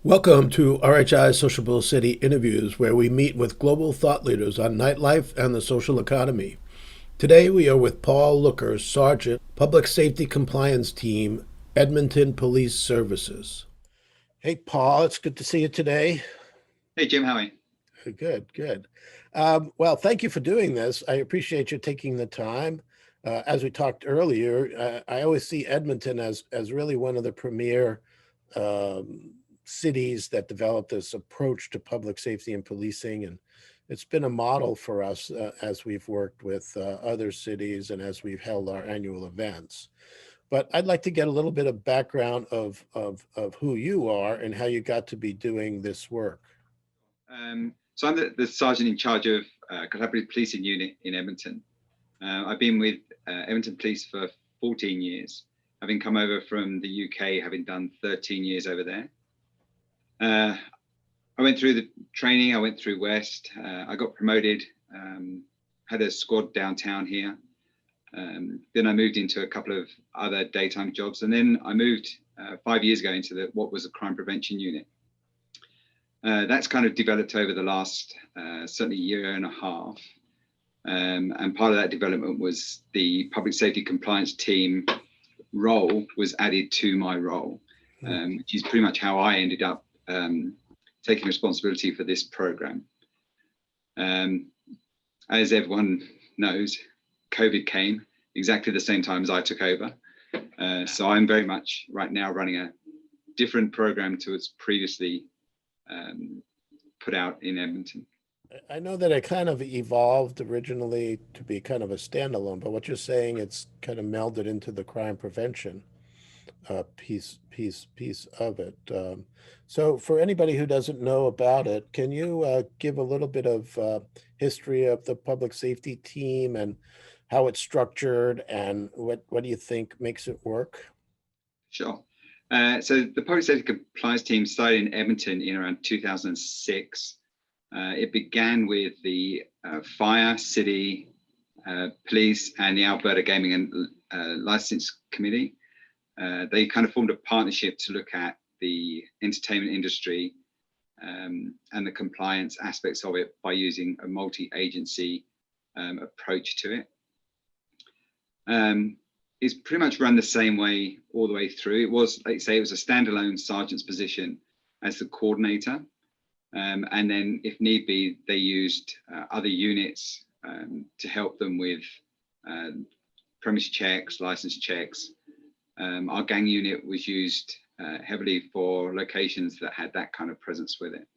Welcome to RHI's Sociable City interviews, where we meet with global thought leaders on nightlife and the social economy. Today we are with Paul Looker, Sergeant, Public Safety Compliance Team, Edmonton Police Services. Hey, Paul, it's good to see you today. Hey Jim, how are you? Good, good. Well, thank you for doing this. I appreciate you taking the time. As we talked earlier, I always see Edmonton as really one of the premier um, cities that developed this approach to public safety and policing, and it's been a model for us as we've worked with other cities and as we've held our annual events. But I'd like to get a little bit of background of who you are and how you got to be doing this work. So I'm the sergeant in charge of collaborative policing unit in Edmonton. I've been with Edmonton Police for 14 years, having come over from the UK, having done 13 years over there. I went through the training, I went through West, I got promoted, had a squad downtown here. Then I moved into a couple of other daytime jobs, and then I moved 5 years ago into what was a crime prevention unit. That's kind of developed over the last certainly year and a half. And part of that development was the public safety compliance team role was added to my role, which is pretty much how I ended up taking responsibility for this program. As everyone knows, COVID came exactly the same time as I took over. So I'm very much right now running a different program to its previously put out in Edmonton. I know that it kind of evolved originally to be kind of a standalone, but what you're saying, it's kind of melded into the crime prevention piece of it. So, for anybody who doesn't know about it, can you give a little bit of history of the public safety team and how it's structured, and what do you think makes it work? Sure. So the public safety compliance team started in Edmonton in around 2006. It began with the fire, city, police, and the Alberta Gaming and License Committee. They kind of formed a partnership to look at the entertainment industry and the compliance aspects of it by using a multi-agency approach to it. It's pretty much run the same way all the way through. It was, like say, it was a standalone sergeant's position as the coordinator. And then if need be, they used other units to help them with premise checks, license checks. Our gang unit was used heavily for locations that had that kind of presence with it.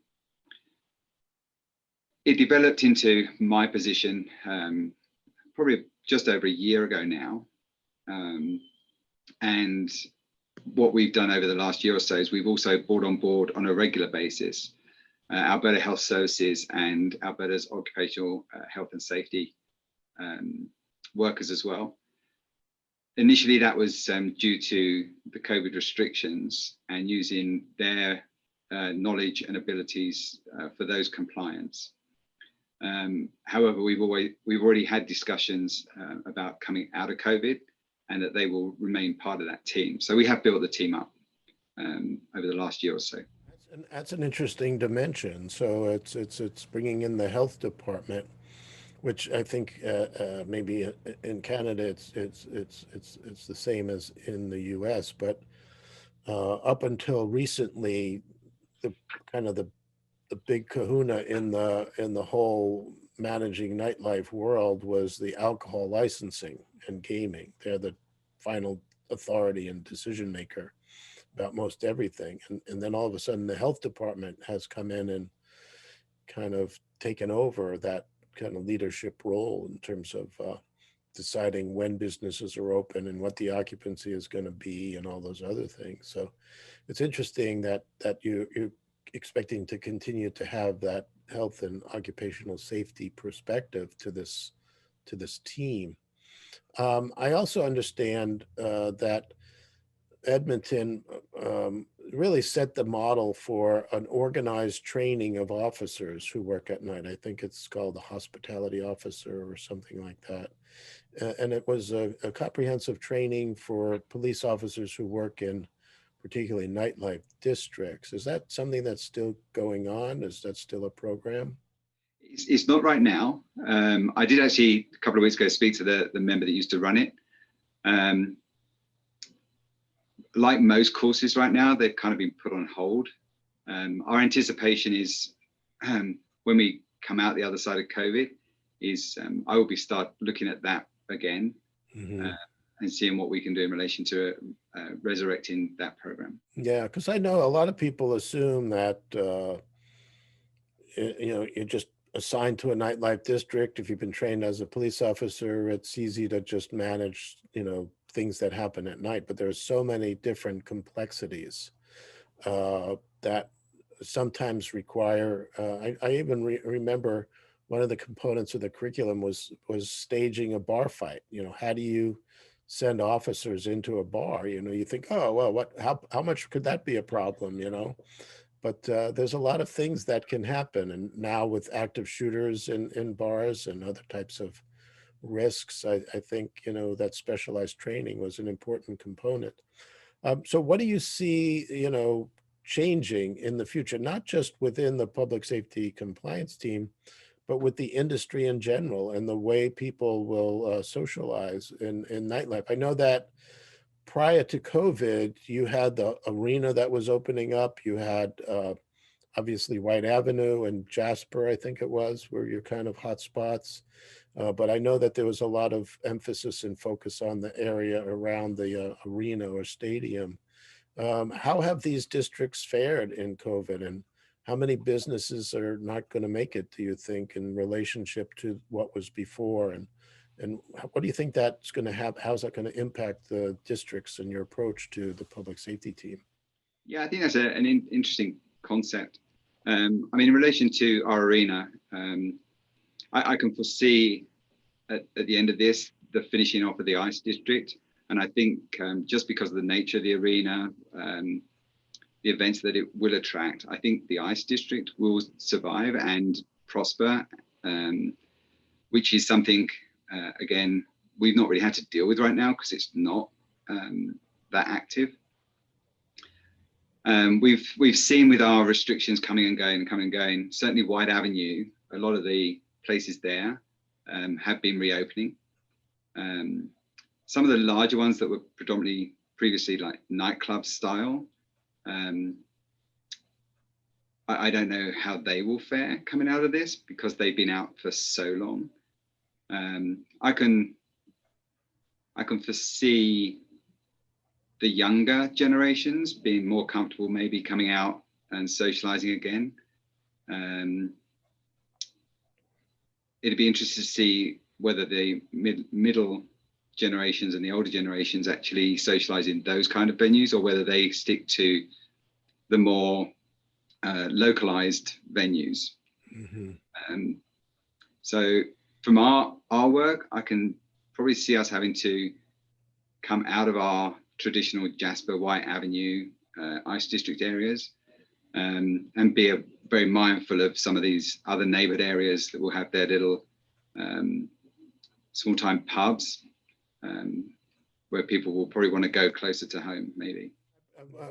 It developed into my position probably just over a year ago now. And what we've done over the last year or so is we've also brought on board on a regular basis Alberta Health Services and Alberta's occupational health and safety workers as well. Initially, that was due to the COVID restrictions and using their knowledge and abilities for those compliance. However, we've already had discussions about coming out of COVID, and that they will remain part of that team. So we have built the team up over the last year or so. That's an interesting dimension. So it's bringing in the health department, which I think maybe in Canada it's the same as in the U.S. But up until recently, the kind of the big kahuna in the whole managing nightlife world was the alcohol licensing and gaming. They're the final authority and decision maker about most everything. And then all of a sudden the health department has come in and kind of taken over that kind of leadership role in terms of deciding when businesses are open and what the occupancy is going to be and all those other things. So it's interesting that you're expecting to continue to have that health and occupational safety perspective to this team. I also understand that Edmonton really set the model for an organized training of officers who work at night. I think it's called a hospitality officer or something like that. And it was a comprehensive training for police officers who work in particularly nightlife districts. Is that something that's still going on? Is that still a program? It's not right now. I did actually a couple of weeks ago speak to the member that used to run it. Um, like most courses right now, they've kind of been put on hold. Our anticipation is when we come out the other side of COVID, is I will be start looking at that again Mm-hmm. and seeing what we can do in relation to resurrecting that program. Yeah, because I know a lot of people assume that you're just assigned to a nightlife district. If you've been trained as a police officer, it's easy to just manage, things that happen at night. But there's so many different complexities that sometimes require. I even remember one of the components of the curriculum was staging a bar fight. How do you send officers into a bar? You think, oh well, how much could that be a problem? But there's a lot of things that can happen, and now with active shooters in bars and other types of risks, I think that specialized training was an important component. So what do you see, changing in the future, not just within the public safety compliance team, but with the industry in general and the way people will socialize in nightlife? I know that prior to COVID, you had the arena that was opening up. You had obviously White Avenue and Jasper, I think it was, were your kind of hot spots. But I know that there was a lot of emphasis and focus on the area around the arena or stadium. How have these districts fared in COVID, and how many businesses are not going to make it, do you think, in relationship to what was before? And what do you think that's going to have? How's that going to impact the districts and your approach to the public safety team? Yeah, I think that's an interesting concept. I mean, in relation to our arena, I can foresee at the end of this the finishing off of the ice district, and I think just because of the nature of the arena, the events that it will attract, I think the ice district will survive and prosper, which is something again we've not really had to deal with right now because it's not that active. We've seen with our restrictions coming and going, certainly White Avenue, a lot of the places there have been reopening. Some of the larger ones that were predominantly previously like nightclub style, I don't know how they will fare coming out of this because they've been out for so long. I can foresee the younger generations being more comfortable maybe coming out and socializing again. It'd be interesting to see whether the middle generations and the older generations actually socialize in those kind of venues or whether they stick to the more localized venues. Mm-hmm. So from our work, I can probably see us having to come out of our traditional Jasper, White Avenue, Ice District areas, and be very mindful of some of these other neighborhood areas that will have their little small-time pubs where people will probably want to go closer to home, maybe.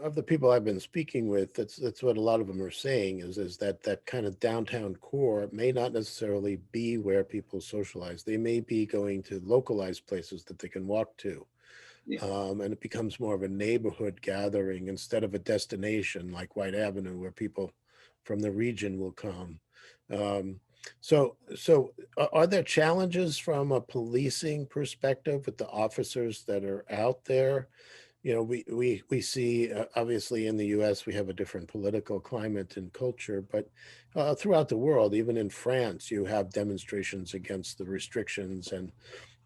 Of the people I've been speaking with, that's what a lot of them are saying is that kind of downtown core may not necessarily be where people socialize. They may be going to localized places that they can walk to. Yeah. And it becomes more of a neighborhood gathering instead of a destination like White Avenue where people from the region will come. So are there challenges from a policing perspective with the officers that are out there? We see obviously in the U.S. we have a different political climate and culture, but throughout the world, even in France, you have demonstrations against the restrictions and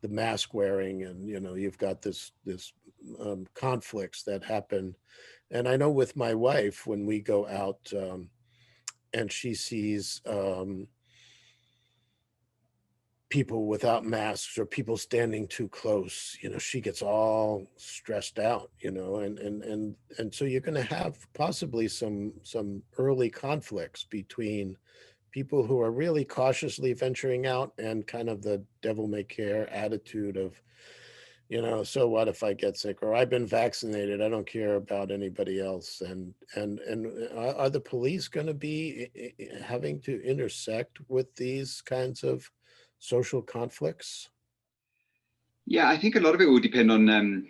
the mask wearing, and you've got this conflicts that happen. And I know with my wife, when we go out and she sees people without masks or people standing too close, she gets all stressed out, and so you're going to have possibly some early conflicts between people who are really cautiously venturing out and kind of the devil may care attitude of So what if I get sick, or I've been vaccinated, I don't care about anybody else. And are the police going to be having to intersect with these kinds of social conflicts? Yeah, I think a lot of it will depend on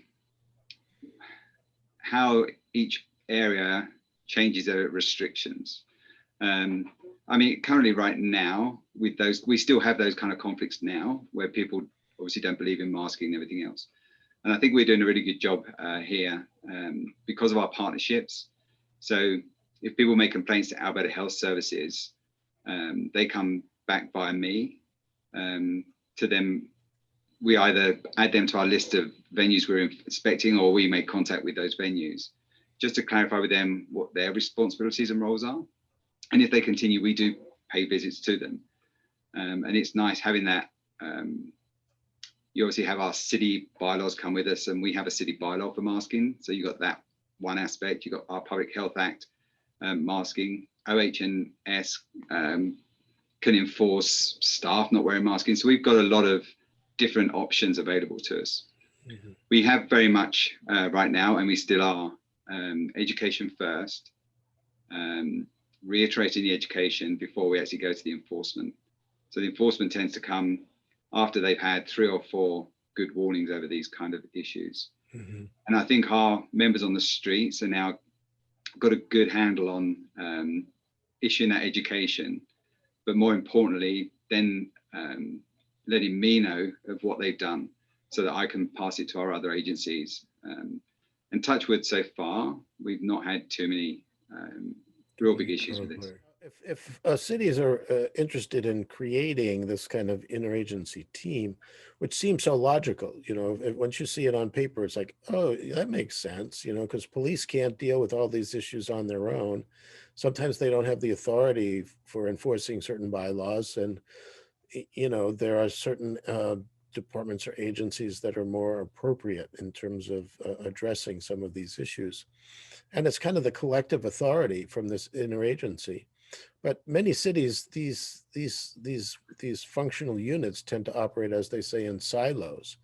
how each area changes their restrictions. I mean, currently, right now, with those, we still have those kind of conflicts now, where people obviously don't believe in masking and everything else. And I think we're doing a really good job here because of our partnerships. So if people make complaints to Alberta Health Services, they come back by me. To them, we either add them to our list of venues we're inspecting, or we make contact with those venues just to clarify with them what their responsibilities and roles are. And if they continue, we do pay visits to them. And it's nice having that. You obviously have our city bylaws come with us, and we have a city bylaw for masking. So you got that one aspect. You got our Public Health Act masking. OH&S can enforce staff not wearing masking. So we've got a lot of different options available to us. Mm-hmm. We have very much right now, and we still are, education first, reiterating the education before we actually go to the enforcement. So the enforcement tends to come after they've had 3 or 4 good warnings over these kind of issues. Mm-hmm. And I think our members on the streets are now got a good handle on issuing that education, but more importantly, then letting me know of what they've done so that I can pass it to our other agencies. And touch wood, so far, we've not had too many real big issues with this. If cities are interested in creating this kind of interagency team, which seems so logical, once you see it on paper, it's like, oh, that makes sense, because police can't deal with all these issues on their own. Sometimes they don't have the authority for enforcing certain bylaws, and there are certain departments or agencies that are more appropriate in terms of addressing some of these issues. And it's kind of the collective authority from this interagency. But many cities, these functional units tend to operate, as they say, in silos,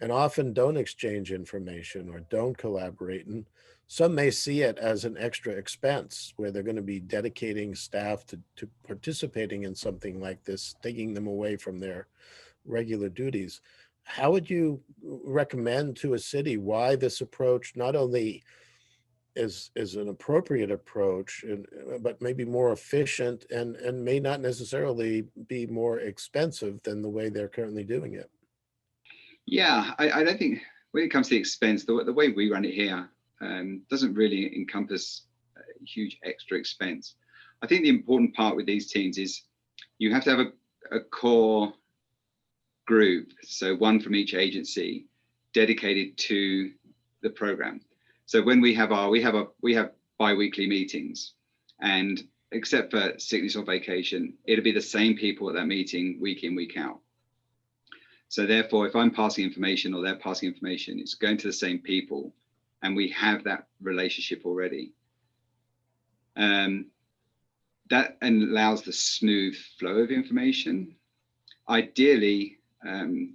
and often don't exchange information or don't collaborate. And some may see it as an extra expense, where they're going to be dedicating staff to participating in something like this, taking them away from their regular duties. How would you recommend to a city why this approach not only is an appropriate approach, but maybe more efficient and may not necessarily be more expensive than the way they're currently doing it? Yeah, I don't think when it comes to the expense, the way we run it here doesn't really encompass a huge extra expense. I think the important part with these teams is you have to have a core group, so one from each agency dedicated to the program. So when we have bi-weekly meetings, and except for sickness or vacation, it'll be the same people at that meeting week in, week out. So therefore, if I'm passing information or they're passing information, it's going to the same people, and we have that relationship already. That allows the smooth flow of information. Ideally,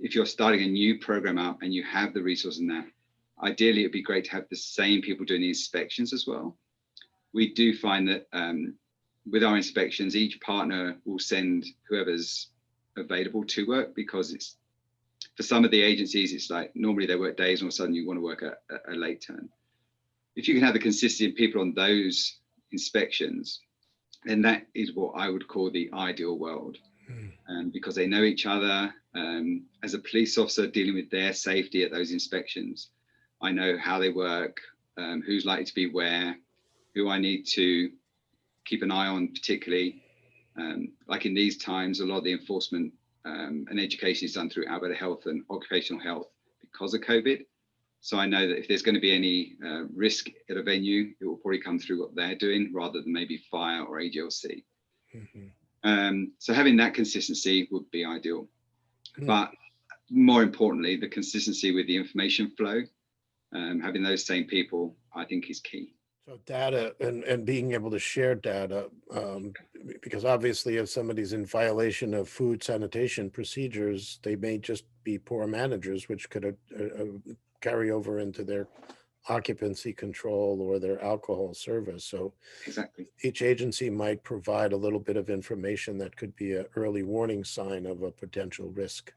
if you're starting a new program up and you have the resource in that, ideally it'd be great to have the same people doing the inspections as well. We do find that with our inspections, each partner will send whoever's available to work, because it's, for some of the agencies, it's like normally they work days and all of a sudden you want to work a late turn. If you can have the consistency of people on those inspections, then that is what I would call the ideal world. Because they know each other. As a police officer dealing with their safety at those inspections, I know how they work, who's likely to be where, who I need to keep an eye on, particularly. Like in these times, a lot of the enforcement and education is done through Alberta Health and Occupational Health because of COVID. So I know that if there's going to be any risk at a venue, it will probably come through what they're doing rather than maybe fire or AGLC. Mm-hmm. So having that consistency would be ideal. But more importantly, the consistency with the information flow, having those same people, I think is key. So data and being able to share data because obviously if somebody's in violation of food sanitation procedures, they may just be poor managers, which could carry over into their occupancy control or their alcohol service. So Exactly. each agency might provide a little bit of information that could be an early warning sign of a potential risk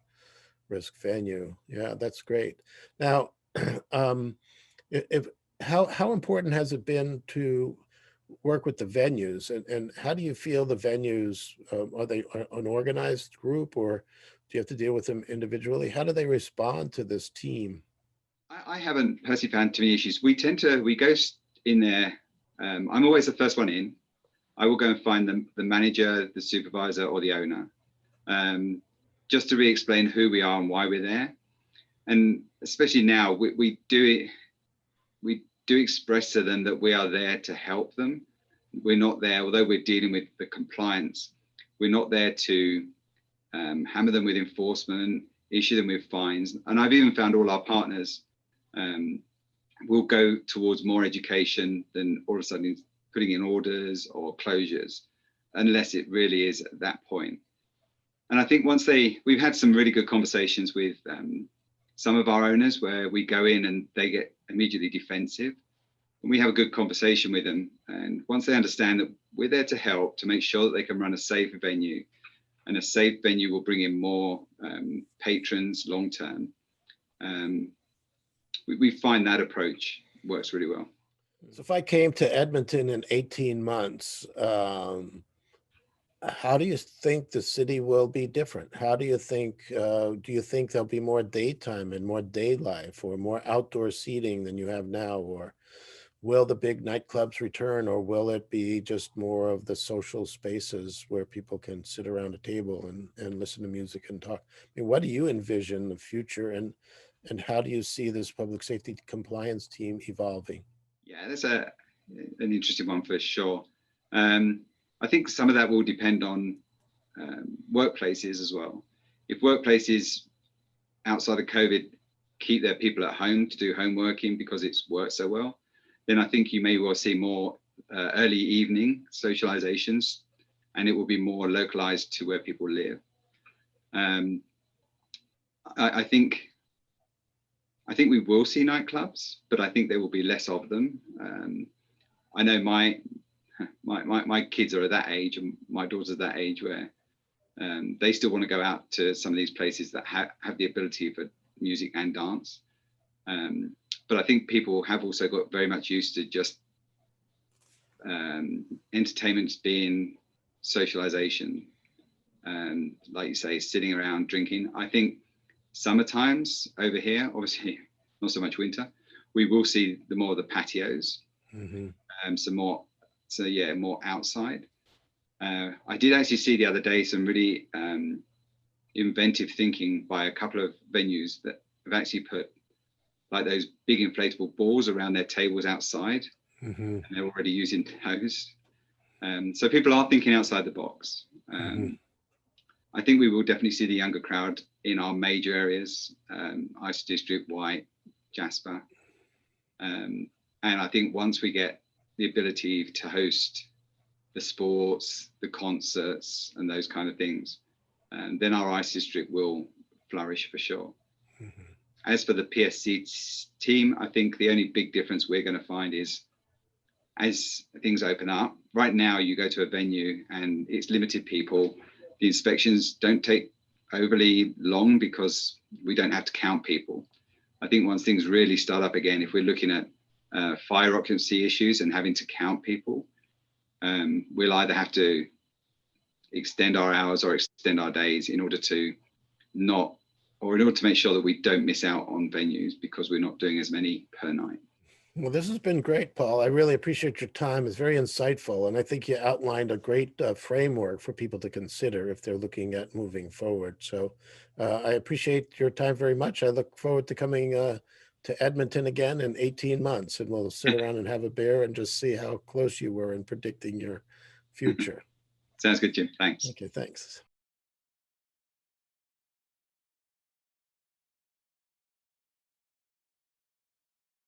venue. Yeah, that's great. Now, um, if how important has it been to work with the venues, and how do you feel the venues, are they an organized group, or do you have to deal with them individually? How do they respond to this team? I haven't personally found too many issues. We go in there. I'm always the first one in. I will go and find the manager, the supervisor, or the owner, just to re-explain who we are and why we're there. And especially now, we do express to them that we are there to help them. We're not there, although we're dealing with the compliance, we're not there to hammer them with enforcement, issue them with fines. And I've even found all our partners will go towards more education than all of a sudden putting in orders or closures, unless it really is at that point. And I think we've had some really good conversations with some of our owners where we go in and they get immediately defensive. And we have a good conversation with them. And once they understand that we're there to help, to make sure that they can run a safe venue, and a safe venue will bring in more patrons long term, we find that approach works really well. So if I came to Edmonton in 18 months, how do you think the city will be different? How do you think, do you think there'll be more daytime and more day life, or more outdoor seating than you have now? Or will the big nightclubs return, or will it be just more of the social spaces where people can sit around a table and listen to music and talk? I mean, what do you envision the future, and how do you see this public safety compliance team evolving? Yeah, that's an interesting one for sure. I think some of that will depend on workplaces as well. If workplaces outside of COVID keep their people at home to do home working because it's worked so well, then I think you may well see more early evening socializations, and it will be more localized to where people live. I think we will see nightclubs, but I think there will be less of them. I know my kids are at that age, and my daughter's at that age where they still want to go out to some of these places that have the ability for music and dance. But I think people have also got very much used to just entertainments being socialization, like you say, sitting around drinking. I think summertimes over here, obviously not so much winter, we will see more of the patios, more outside. I did actually see the other day some really inventive thinking by a couple of venues that have actually put like those big inflatable balls around their tables outside, and they're already using those. So people are thinking outside the box. I think we will definitely see the younger crowd in our major areas, Ice District, White, Jasper. And I think once we get the ability to host the sports, the concerts, and those kind of things, then our Ice District will flourish for sure. As for the PSC team, I think the only big difference we're going to find is as things open up. Right now, you go to a venue and it's limited people. The inspections don't take overly long because we don't have to count people. I think once things really start up again, if we're looking at fire occupancy issues and having to count people, we'll either have to extend our hours or extend our days in order to make sure that we don't miss out on venues because we're not doing as many per night. Well, this has been great, Paul. I really appreciate your time. It's very insightful, and I think you outlined a great framework for people to consider if they're looking at moving forward. So I appreciate your time very much. I look forward to coming to Edmonton again in 18 months, and we'll sit around and have a beer and just see how close you were in predicting your future. Sounds good, Jim. Thanks. Okay, thanks.